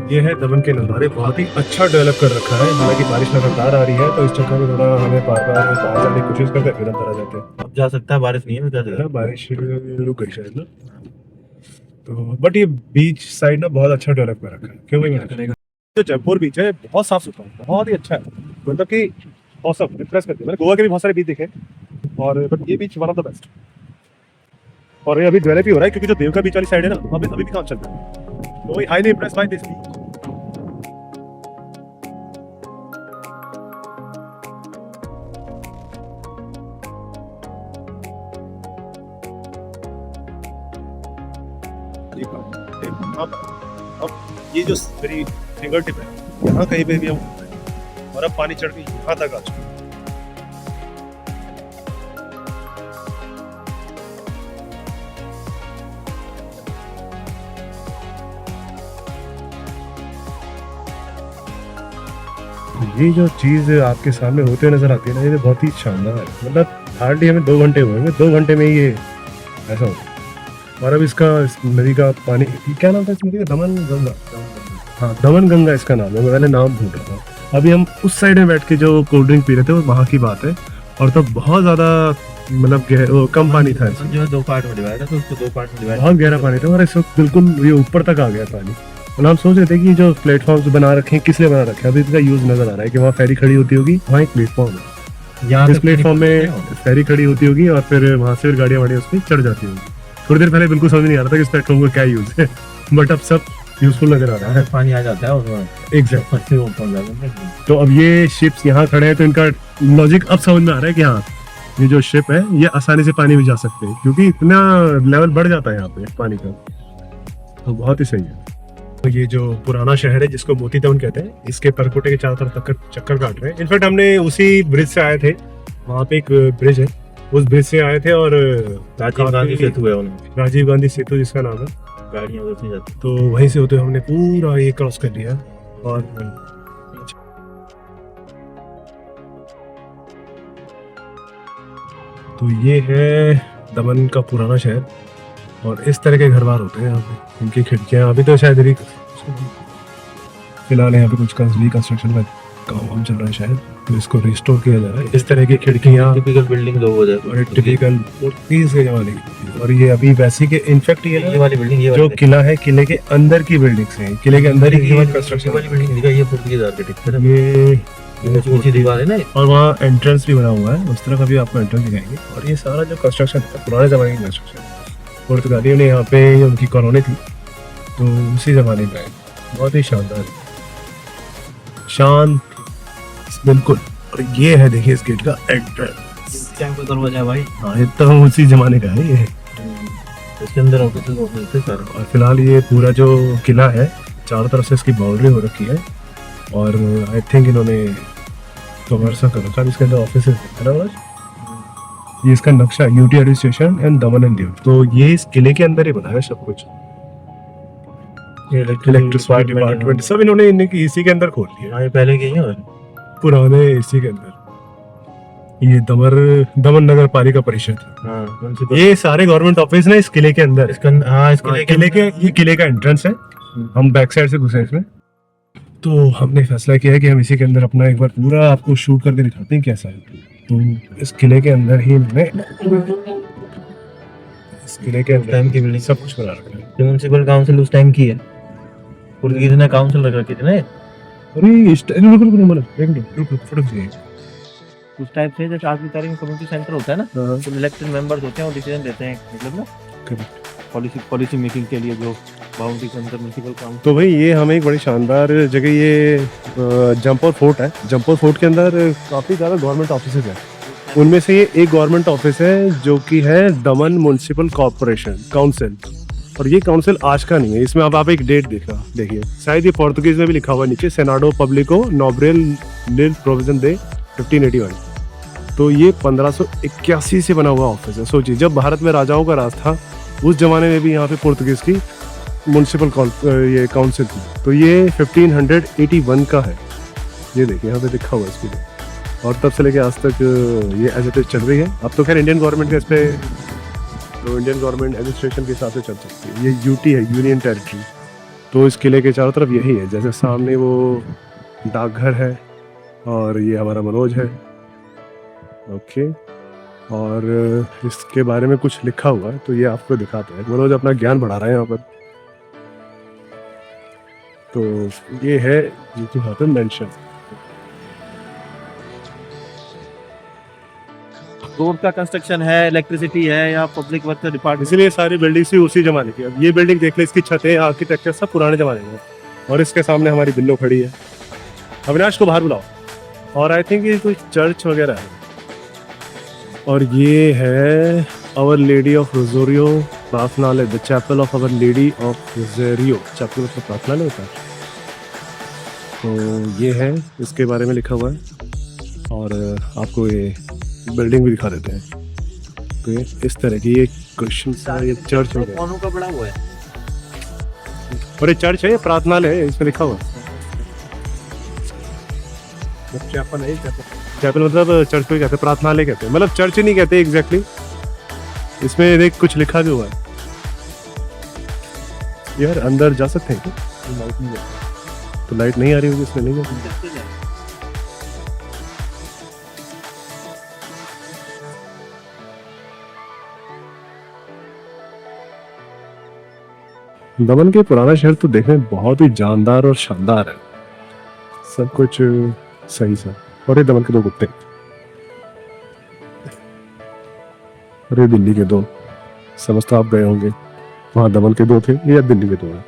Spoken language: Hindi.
ये है दमन के नज़ारे, बहुत ही अच्छा डेवलप कर रखा है। हालांकि बारिश लगातार आ रही है तो इस चक्कर में थोड़ा हमें बार बार बाहर जाने की कोशिश करते हैं, फिर अंदर आ जाते हैं। अब जा सकता है, बारिश नहीं है क्या है ना, बारिश रुक गई शायद ना। तो बट ये बीच साइड ना बहुत अच्छा डेवलप कर रखा है। क्यों भाई? जो जयपुर बीच है बहुत साफ सुथरा है, बहुत ही अच्छा है। मतलब कि औसम इंप्रेस करती है। मैंने गोवा के भी बहुत सारे बीच देखे और बट ये बीच वन ऑफ द बेस्ट। और ये अभी डेवलप ही हो रहा है क्योंकि जो देवका बीच वाली साइड है ना, अभी भी काम चल रहा है। तो वही हाईली इंप्रेस बाय दिस बीच। अब ये जो मेरी फिंगर टिप है, यहाँ कहीं पे भी हम और अब पानी चढ़ के यहाँ तक आ चुका है। ये जो चीज आपके सामने होते नजर आती है ना, ये बहुत ही शानदार है। मतलब हार्डली हमें 2 घंटे हुए, 2 घंटे में ही ये ऐसा होता है। और अब इसका इस नदी का पानी, क्या नाम था इस नदी का? दमन गंगा। हाँ, दमन गंगा इसका नाम है। मैं पहले नाम भूल रहा था। अभी हम उस साइड में बैठ के जो कोल्ड ड्रिंक पी रहे थे वो वहाँ की बात है। और तब बहुत ज्यादा मतलब वो कम पानी था इसमें। जो 2 पार्ट में डिवाइड है, तो उसको 2 पार्ट में डिवाइड। बहुत गहरा पानी था और इस वक्त बिल्कुल ये ऊपर तक आ गया पानी। और हम सोच रहे थे कि जो प्लेटफॉर्म्स बना रखे हैं किस लिए बना रखे हैं। अभी इसका यूज नजर आ रहा है कि वहाँ फेरी खड़ी होती होगी, वहाँ एक प्लेटफॉर्म है। यहाँ इस प्लेटफॉर्म में फेरी खड़ी होती होगी और फिर वहाँ से गाड़ियाँ वाड़ियाँ उस पर चढ़ जाती होगी। थोड़ी देर पहले बिल्कुल समझ नहीं आ रहा था कि इस प्लेटफॉर्म का क्या यूज है, बट अब सब यूजफुल नजर आ रहा है। पानी आ जाता है उसमें एग्जैक्ट। तो अब ये शिप्स यहाँ खड़े हैं तो इनका लॉजिक अब समझ में आ रहा है कि हाँ, ये जो शिप है ये आसानी से पानी में जा सकते हैं क्योंकि इतना लेवल बढ़ जाता है यहाँ पे पानी का। तो बहुत ही सही है। तो ये जो पुराना शहर है जिसको मोती टाउन कहते हैं, इसके परकोटे के चारों तरफ चक्कर काट रहे हैं। इनफैक्ट हमने उसी ब्रिज से आए थे, वहाँ पे एक ब्रिज है, उस ब्रिज से आए थे। और राजीव गांधी सेतु है उनमें, राजीव गांधी सेतु जिसका नाम है, गाड़ियाँ उधर से जाती। तो वहीं से होते हमने पूरा ये क्रॉस कर लिया। और तो ये है दमन का पुराना शहर और इस तरह के घर बार होते हैं यहाँ पे। इनकी खिड़कियाँ अभी तो शायद फिलहाल यहाँ पे कुछ रिकंस्ट्रक्शन का काम चल रहा है शायद, तो इसको रिस्टोर किया जा रहा है। इस तरह की खिड़कियाँ टिपिकल बिल्डिंग लोग हो जाए, टिपिकल पोर्टुगीज के जमाने की। और ये अभी वैसी के इनफैक्ट ये वाली बिल्डिंग, ये जो किला है, किले के अंदर की बिल्डिंग्स हैं, किले के अंदर ही कंस्ट्रक्शन वाली बिल्डिंग, ये पोर्टुगीज आर्किटेक्चर है। ये ऊंची दीवार है ना, और वहाँ एंट्रेंस भी बना हुआ है, उस तरफ अभी आपको एंट्रेंस दिखाएंगे। और ये सारा जो कंस्ट्रक्शन है पुराने जमाने की कंस्ट्रक्शन, पुर्तगालियों ने यहाँ पे उनकी कॉलोनी थी तो उसी जमाने में है। बहुत ही शानदार, शांत बिल्कुल। और ये है देखिए इस गेट का एंट्रेंस, दरवाजा है भाई। हाँ, ये तो उसी जमाने का है ये। इसके अंदर ऑफिस है। और फिलहाल ये पूरा जो किला है चारों तरफ से इसकी बाउंड्री हो रखी है और आई थिंक इन्होंने कमर्सा कर रखा है। इसके अंदर ऑफिस है ना राज? ये इसका नक्शा UT administration and Daman and Diu, तो ये इस किले के अंदर ही बना है सब कुछ। इलेक्ट्रिसिटी डिपार्टमेंट सब इन्होंने इसी के अंदर खोल लिया। ये पहले की है पुराने इसी के अंदर। ये दमन नगर पालिका परिषद, ये सारे गवर्नमेंट ऑफिस ना इस किले के अंदर। ये किले का एंट्रेंस है। हम बैक साइड से घुसे इसमें, तो हमने फैसला किया है कि हम इसी के अंदर अपना एक बार पूरा आपको शूट करके दिखाते हैं कैसा है। तो इस किले के अंदर ही हमने इस किले के अंदर टाइम की बिल्डिंग सब कुछ बना रखा है। म्युनिसिपल काउंसिल उस टाइम की है, पुर्तगीज ने काउंसिल रख रखी थी ना। अरे उस टाइप से जैसे आज की तारीख में कम्युनिटी सेंटर होता है ना, तो इलेक्टेड मेंबर्स होते हैं, वो डिसीजन देते हैं, मतलब ना पॉलिसी मेकिंग के लिए जो बाउंड्री के अंदर म्युनिसिपल काउंसिल। तो भाई ये हमें एक बड़ी शानदार जगह, ये जम्पर फोर्ट है। जम्पर फोर्ट के अंदर काफ़ी ज़्यादा गवर्नमेंट ऑफिस हैं। उनमें से ये एक गवर्नमेंट ऑफिस है जो कि है दमन म्युनिसिपल कॉर्पोरेशन काउंसिल। और ये काउंसिल आज का नहीं है, इसमें अब आप एक डेट देखिए, शायद ये पोर्तुगीज में भी लिखा हुआ है नीचे, सेनाडो पब्लिको नोब्रेल लिल प्रोविजन दे 1581। तो ये 1581 से बना हुआ ऑफिस है। सोचिए, जब भारत में राजाओं का राज था उस जमाने में भी यहाँ पे पुर्तगीज की म्युनिसिपल ये काउंसिल थी। तो ये 1581 का है, ये देखिए यहाँ पे लिखा हुआ है इसके लिए। और तब से लेके आज तक ये एज इट इज चल रही है। अब तो खैर इंडियन गवर्नमेंट का इस पे, तो इंडियन गवर्नमेंट एडमिनिस्ट्रेशन के हिसाब से चल सकती है। ये यूटी है, यूनियन टेरिटरी। तो इस किले के चारों तरफ यही है, जैसे सामने वो डाकघर है और ये हमारा मनोज है। ओके, और इसके बारे में कुछ लिखा हुआ है तो ये आपको दिखाते हैं। मनोज अपना ज्ञान बढ़ा रहे हैं यहाँ पर। तो ये है जिसको यहाँ पे मेंशन। रोड का कंस्ट्रक्शन है, इलेक्ट्रिसिटी है या पब्लिक वर्क डिपार्टमेंट। इसीलिए सारी बिल्डिंग्स भी उसी जमाने की। अब ये बिल्डिंग देख ले, इसकी छतें, आर्किटेक्चर सब पुराने जमाने में है। और इसके सामने हमारी बिल्लो खड़ी है। अविनाश को बाहर बुलाओ। और आई थिंक ये कोई चर्च वगैरह है। और ये है आवर लेडी ऑफ रोजोरियो प्रार्थनालय, the chapel of our lady of Rosario. Chapel मतलब प्रार्थनालय होता है। तो ये है, इसके बारे में लिखा हुआ है। और आपको ये बिल्डिंग भी दिखा देते हैं। तो ये इस तरह की ये क्रिश्चियन का ये चर्च वगैरह। कौनों का बड़ा हुआ है। और ये चर्च है, ये प्रार्थनालय है, इसमें लिखा हुआ है। चैपल है, चैपल मतलब चर्च को कहते हैं, प्रार्थनालय कहते हैं। मतलब चर्च नहीं कहते एग्जैक्टली। इसमें देख कुछ लिखा भी हुआ है। यार अंदर जा सकते हैं क्या? तो लाइट नहीं आ रही होगी इसमें, नहीं है। दमन के पुराना शहर तो देखने में बहुत ही जानदार और शानदार है। सब कुछ सही सा। और ये दमन के 2 कुत्ते, और ये दिल्ली के 2। समझता आप गए होंगे, वहाँ दमन के 2 थे, ये दिल्ली के 2 हैं।